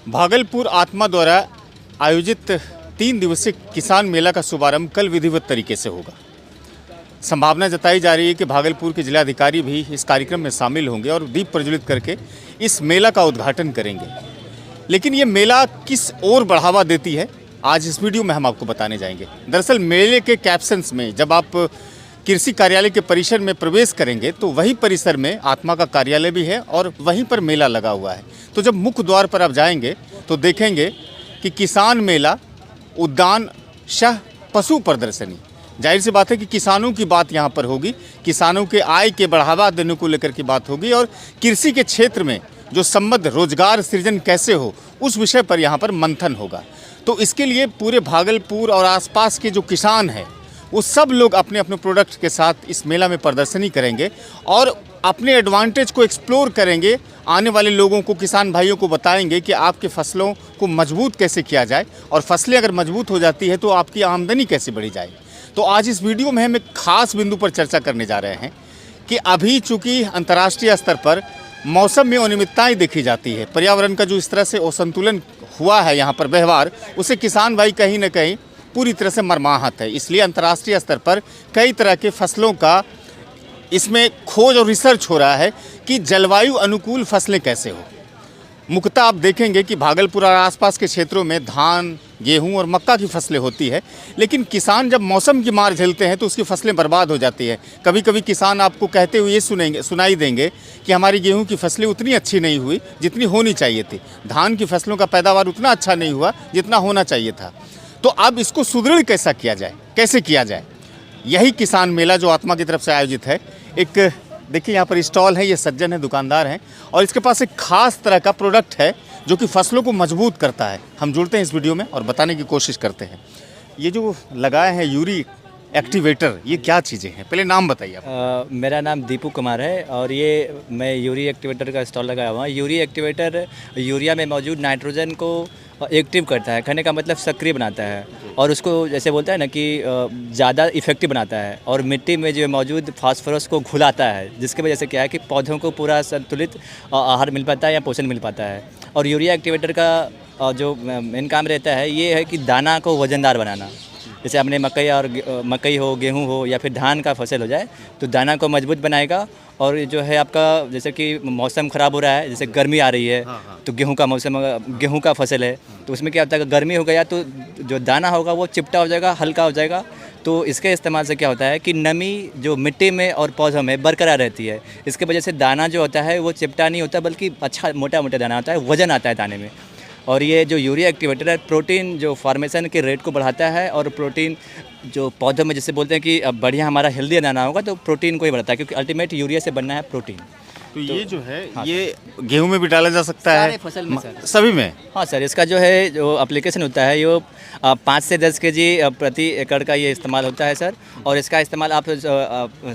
भागलपुर आत्मा द्वारा आयोजित 3 दिवसीय किसान मेला का शुभारंभ कल विधिवत तरीके से होगा। संभावना जताई जा रही है कि भागलपुर के जिलाधिकारी भी इस कार्यक्रम में शामिल होंगे और दीप प्रज्वलित करके इस मेला का उद्घाटन करेंगे। लेकिन ये मेला किस ओर बढ़ावा देती है, आज इस वीडियो में हम आपको बताने जाएंगे। दरअसल मेले के कैप्शंस में जब आप कृषि कार्यालय के परिसर में प्रवेश करेंगे तो वही परिसर में आत्मा का कार्यालय भी है और वहीं पर मेला लगा हुआ है। तो जब मुख्य द्वार पर आप जाएंगे तो देखेंगे कि किसान मेला, उद्यान शाह पशु प्रदर्शनी। जाहिर सी बात है कि किसानों की बात यहाँ पर होगी, किसानों के आय के बढ़ावा देने को लेकर की बात होगी और कृषि के क्षेत्र में जो संबद्ध रोजगार सृजन कैसे हो उस विषय पर यहाँ पर मंथन होगा। तो इसके लिए पूरे भागलपुर और आसपास के जो किसान हैं वो सब लोग अपने अपने प्रोडक्ट के साथ इस मेला में प्रदर्शनी करेंगे और अपने एडवांटेज को एक्सप्लोर करेंगे। आने वाले लोगों को, किसान भाइयों को बताएंगे कि आपके फसलों को मजबूत कैसे किया जाए और फसलें अगर मजबूत हो जाती है तो आपकी आमदनी कैसे बढ़ी जाए। तो आज इस वीडियो में हम एक खास बिंदु पर चर्चा करने जा रहे हैं कि अभी चूँकि अंतर्राष्ट्रीय स्तर पर मौसम में अनियमितताएँ देखी जाती है, पर्यावरण का जो इस तरह से असंतुलन हुआ है यहाँ पर व्यवहार, उसे किसान भाई कहीं ना कहीं पूरी तरह से मर्माहत है। इसलिए अंतर्राष्ट्रीय स्तर पर कई तरह के फसलों का इसमें खोज और रिसर्च हो रहा है कि जलवायु अनुकूल फसलें कैसे हो। मुख्यतः आप देखेंगे कि भागलपुर और आसपास के क्षेत्रों में धान, गेहूं और मक्का की फसलें होती है, लेकिन किसान जब मौसम की मार झेलते हैं तो उसकी फसलें बर्बाद हो जाती है। कभी कभी किसान आपको कहते हुए ये सुनाई देंगे कि हमारी गेहूं की फसलें उतनी अच्छी नहीं हुई जितनी होनी चाहिए थी, धान की फसलों का पैदावार उतना अच्छा नहीं हुआ जितना होना चाहिए था। तो अब इसको सुदृढ़ कैसा किया जाए, कैसे किया जाए, यही किसान मेला जो आत्मा की तरफ से आयोजित है। एक देखिए यहाँ पर स्टॉल है, ये सज्जन है, दुकानदार हैं और इसके पास एक खास तरह का प्रोडक्ट है जो कि फसलों को मजबूत करता है। हम जुड़ते हैं इस वीडियो में और बताने की कोशिश करते हैं। ये जो लगाए हैं यूरी एक्टिवेटर, ये क्या चीज़ें हैं, पहले नाम बताइए आप। मेरा नाम दीपू कुमार है और ये मैं यूरी एक्टिवेटर का स्टॉल लगाया हुआ हूँ। यूरी एक्टिवेटर यूरिया में मौजूद नाइट्रोजन को एक्टिव करता है, कहने का मतलब सक्रिय बनाता है और उसको जैसे बोलता है ना कि ज़्यादा इफेक्टिव बनाता है और मिट्टी में जो मौजूद फास्फोरस को घुलाता है, जिसकी वजह से क्या है कि पौधों को पूरा संतुलित आहार मिल पाता है या पोषण मिल पाता है। और यूरिया एक्टिवेटर का जो मेन काम रहता है ये है कि दाना को वज़नदार बनाना। जैसे अपने मकई हो, गेहूं हो या फिर धान का फसल हो जाए तो दाना को मजबूत बनाएगा। और जो है आपका जैसे कि मौसम ख़राब हो रहा है, जैसे गर्मी आ रही है तो गेहूं का मौसम, गेहूं का फसल है तो उसमें क्या होता है, गर्मी हो गया तो जो दाना होगा वो चिपटा हो जाएगा, हल्का हो जाएगा। तो इसके इस्तेमाल से क्या होता है कि नमी जो मिट्टी में और पौधों में बरकरार रहती है। इसके वजह से दाना जो होता है वो चिपटा नहीं होता बल्कि अच्छा मोटा मोटा दाना होता है, वज़न आता है दाने में। और ये जो यूरिया एक्टिवेटर है प्रोटीन जो फॉर्मेशन के रेट को बढ़ाता है और प्रोटीन जो पौधों में जैसे बोलते हैं कि अब बढ़िया हमारा हेल्दी दाना होगा तो प्रोटीन को ही बढ़ाता है, क्योंकि अल्टीमेट यूरिया से बनना है प्रोटीन। तो ये जो है ये गेहूं में भी डाला जा सकता है, फसल में सर, सभी में। हाँ सर, इसका जो है जो एप्लीकेशन होता है ये 5 से 10 केजी प्रति एकड़ का ये इस्तेमाल होता है सर। और इसका इस्तेमाल आप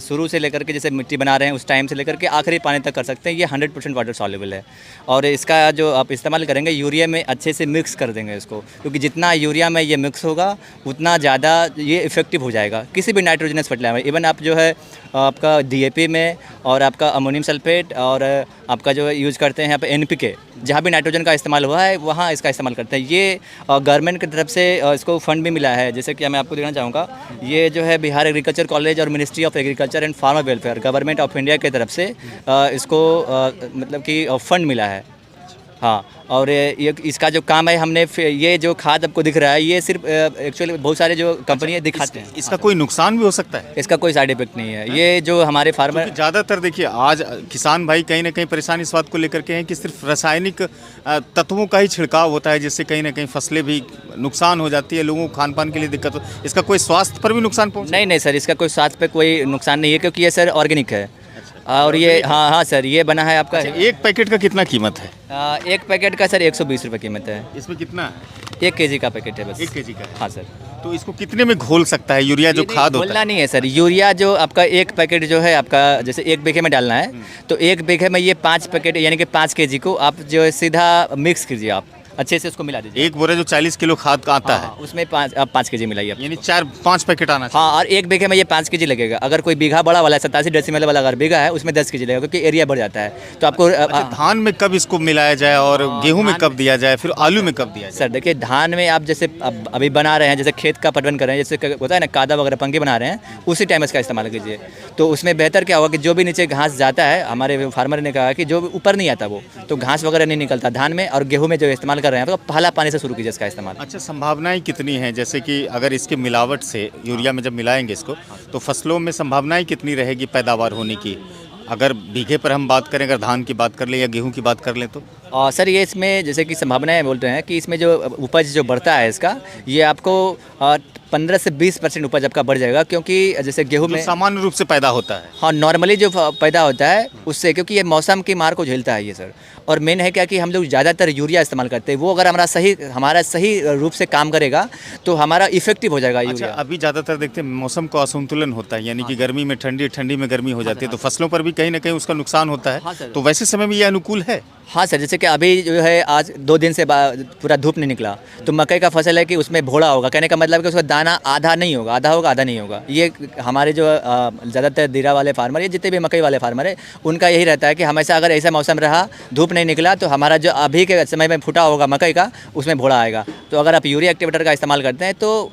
शुरू से लेकर के जैसे मिट्टी बना रहे हैं उस टाइम से लेकर के आखिरी पानी तक कर सकते हैं। ये 100% वाटर सॉल्युबल है और इसका जो आप इस्तेमाल करेंगे यूरिया में अच्छे से मिक्स कर देंगे इसको, क्योंकि जितना यूरिया में ये मिक्स होगा उतना ज़्यादा ये इफेक्टिव हो जाएगा किसी भी नाइट्रोजनस फर्टिलाइजर। इवन आप जो है आपका DAP में और आपका अमोनियम सल्फेट और आपका जो यूज़ करते हैं यहाँ पे NPK, जहाँ भी नाइट्रोजन का इस्तेमाल हुआ है वहाँ इसका इस्तेमाल करते हैं। ये गवर्नमेंट की तरफ से इसको फंड भी मिला है। जैसे कि मैं आपको देना चाहूँगा, ये जो है बिहार एग्रीकल्चर कॉलेज और ministry of agriculture and farmer welfare government of India की तरफ से इसको मतलब कि फंड मिला है। हाँ, और ये इसका जो काम है, हमने ये जो खाद आपको दिख रहा है ये सिर्फ एक्चुअली बहुत सारे जो कंपनियाँ दिखाते हैं। इसका कोई नुकसान भी हो सकता है? इसका कोई साइड इफेक्ट नहीं है। ये जो हमारे फार्मर ज़्यादातर देखिए आज किसान भाई कहीं ना कहीं परेशानी इस बात को लेकर के हैं कि सिर्फ रासायनिक तत्वों का ही छिड़काव होता है, जिससे कहीं ना कहीं फसलें भी नुकसान हो जाती है, लोगों को खान पान के लिए दिक्कत हो। इसका कोई स्वास्थ्य पर भी नुकसान पहुँच? नहीं सर, इसका कोई स्वास्थ्य पर कोई नुकसान नहीं है, क्योंकि ये सर ऑर्गेनिक है। और ये हाँ सर, ये बना है आपका। एक पैकेट का कितना कीमत है? एक पैकेट का सर 120 रुपये कीमत है। इसमें कितना है? 1 केजी का पैकेट है बस। 1 केजी का है? हाँ सर। तो इसको कितने में घोल सकता है यूरिया जो खाद होता है? घोलना नहीं है सर, यूरिया जो आपका एक पैकेट जो है आपका जैसे 1 बीघे में डालना है तो 1 बीघे में ये 5 पैकेट यानी कि 5 केजी को आप जो है सीधा मिक्स कीजिए आप अच्छे से उसको मिला दीजिए। एक बोरा जो 40 किलो खाद का आता है, उसमें 5 केजी मिलाइए आप। यानी 4-5 पैकेट आना चाहिए। हाँ, और एक बीघे में ये 5 केजी लगेगा। अगर कोई बीघा बड़ा वाला है 87 डेसिमल वाला अगर बीघा है उसमें 10 केजी लगेगा, क्योंकि एरिया बढ़ जाता है। तो आपको अच्छा, धान में कब इसको मिलाया जाए और गेहूं में कब दिया जाए, फिर आलू में कब दिया जाए? सर देखिए, धान में आप जैसे अभी बना रहे हैं, जैसे खेत का पटवन कर रहे हैं, जैसे होता है ना कादा वगैरह पंक्ति बना रहे हैं, उसी टाइम इसका इस्तेमाल कीजिए। तो उसमें बेहतर क्या होगा कि जो भी नीचे घास जाता है, हमारे फार्मर ने कहा कि जो ऊपर नहीं आता वो तो घास वगैरह नहीं निकलता धान में। और गेहूं में जो इस्तेमाल कर रहे हैं तो पहला पानी से शुरू कीजिए इसका इस्तेमाल। अच्छा, संभावनाएं कितनी हैं? जैसे कि अगर इसके मिलावट से यूरिया में जब मिलाएंगे इसको, तो फसलों में संभावनाएं कितनी रहेगी पैदावार होने की? अगर बीघे पर हम बात करें, अगर धान की बात कर लें या गेहूं की बात कर लें तो? सर ये इसमें जैसे कि संभावनाएं बोल रहे हैं कि इसमें जो उपज जो बढ़ता है इसका, ये आपको 15 से 20% उपज आपका बढ़ जाएगा। क्योंकि जैसे गेहूं में सामान्य रूप से पैदा होता है। हाँ, नॉर्मली जो पैदा होता है उससे, क्योंकि ये मौसम की मार को झेलता है ये सर। और मेन है क्या कि हम लोग ज़्यादातर यूरिया इस्तेमाल करते हैं, वो अगर हमारा सही रूप से काम करेगा तो हमारा इफेक्टिव हो जाएगा यूरिया। अच्छा, अभी ज़्यादातर देखते हैं मौसम का असंतुलन होता है, यानी कि गर्मी में ठंडी, ठंडी में गर्मी हो जाती है, तो फसलों पर भी कहीं ना कहीं उसका नुकसान होता है। हाँ सर। तो वैसे समय में ये अनुकूल है? हाँ सर, जैसे कि अभी जो है आज 2 दिन से पूरा धूप नहीं निकला, तो मकई का फसल है कि उसमें भोड़ा होगा। कहने का मतलब कि उसका दाना आधा नहीं होगा, आधा होगा आधा नहीं होगा। ये हमारे जो ज़्यादातर जीरा वाले फार्मर, ये जितने भी मकई वाले फार्मर है, उनका यही रहता है कि हमेशा अगर ऐसा मौसम रहा, धूप नहीं निकला, तो हमारा जो अभी के समय में फूटा होगा मकई का, उसमें भोड़ा आएगा। तो अगर आप यूरिया एक्टिवेटर का इस्तेमाल करते हैं तो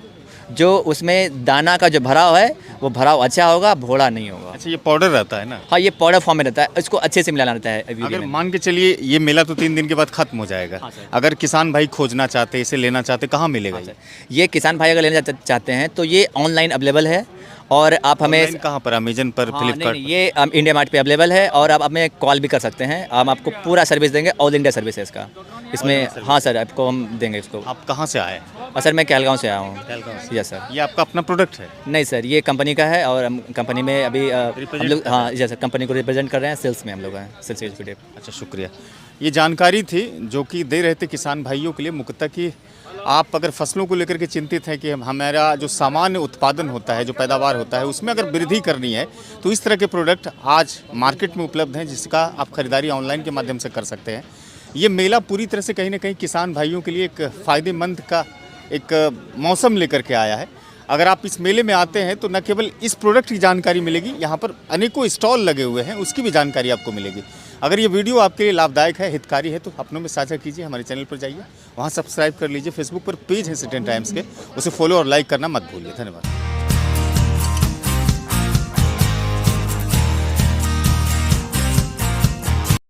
जो उसमें दाना का जो भराव है वो भराव अच्छा होगा, भोड़ा नहीं होगा। अच्छा, ये पाउडर रहता है ना? हाँ, ये पाउडर फॉर्म में रहता है, इसको अच्छे से मिलाना रहता है यूरिया अगर में। मान के चलिए ये मेला तो 3 दिन के बाद खत्म हो जाएगा। हाँ सर। अगर किसान भाई खोजना चाहते, इसे लेना चाहते, कहाँ मिलेगा ये? ये किसान भाई अगर लेना चाहते हैं तो ये ऑनलाइन अवेलेबल है। और आप हमें ऑनलाइन कहाँ पर? अमेजन पर, हाँ, फ्लिपकार्ट नहीं, ये इंडिया मार्ट पे अवेलेबल है। और आप हमें कॉल भी कर सकते हैं, हम आपको पूरा सर्विस देंगे, ऑल इंडिया सर्विस है इसका इसमें। हाँ सर, आपको हम देंगे इसको। आप कहाँ से आए? सर मैं कहलगांव से आया हूँ। कहलगांव से। Yes sir. ये आपका अपना प्रोडक्ट है? नहीं सर, ये कंपनी का है और हम कंपनी में अभी हम लोग, हाँ यस सर, कंपनी को रिप्रेजेंट कर रहे हैं, सेल्स में हम लोग हैं, सेल्स एग्जीक्यूटिव। अच्छा, शुक्रिया। ये जानकारी थी जो कि दे रहे थे किसान भाइयों के लिए, मुख्यतः कि आप अगर फसलों को लेकर के चिंतित हैं कि हमारा जो सामान्य उत्पादन होता है, जो पैदावार होता है, उसमें अगर वृद्धि करनी है, तो इस तरह के प्रोडक्ट आज मार्केट में उपलब्ध हैं, जिसका आप खरीदारी ऑनलाइन के माध्यम से कर सकते हैं। ये मेला पूरी तरह से कहीं ना कहीं किसान भाइयों के लिए एक फ़ायदेमंद का एक मौसम लेकर के आया है। अगर आप इस मेले में आते हैं तो न केवल इस प्रोडक्ट की जानकारी मिलेगी, यहाँ पर अनेकों स्टॉल लगे हुए हैं, उसकी भी जानकारी आपको मिलेगी। अगर ये वीडियो आपके लिए लाभदायक है, हितकारी है, तो अपनों में साझा कीजिए, हमारे चैनल पर जाइए, वहाँ सब्सक्राइब कर लीजिए। फेसबुक पर पेज है सिटीजन टाइम्स के, उसे फॉलो और लाइक करना मत भूलिए। धन्यवाद।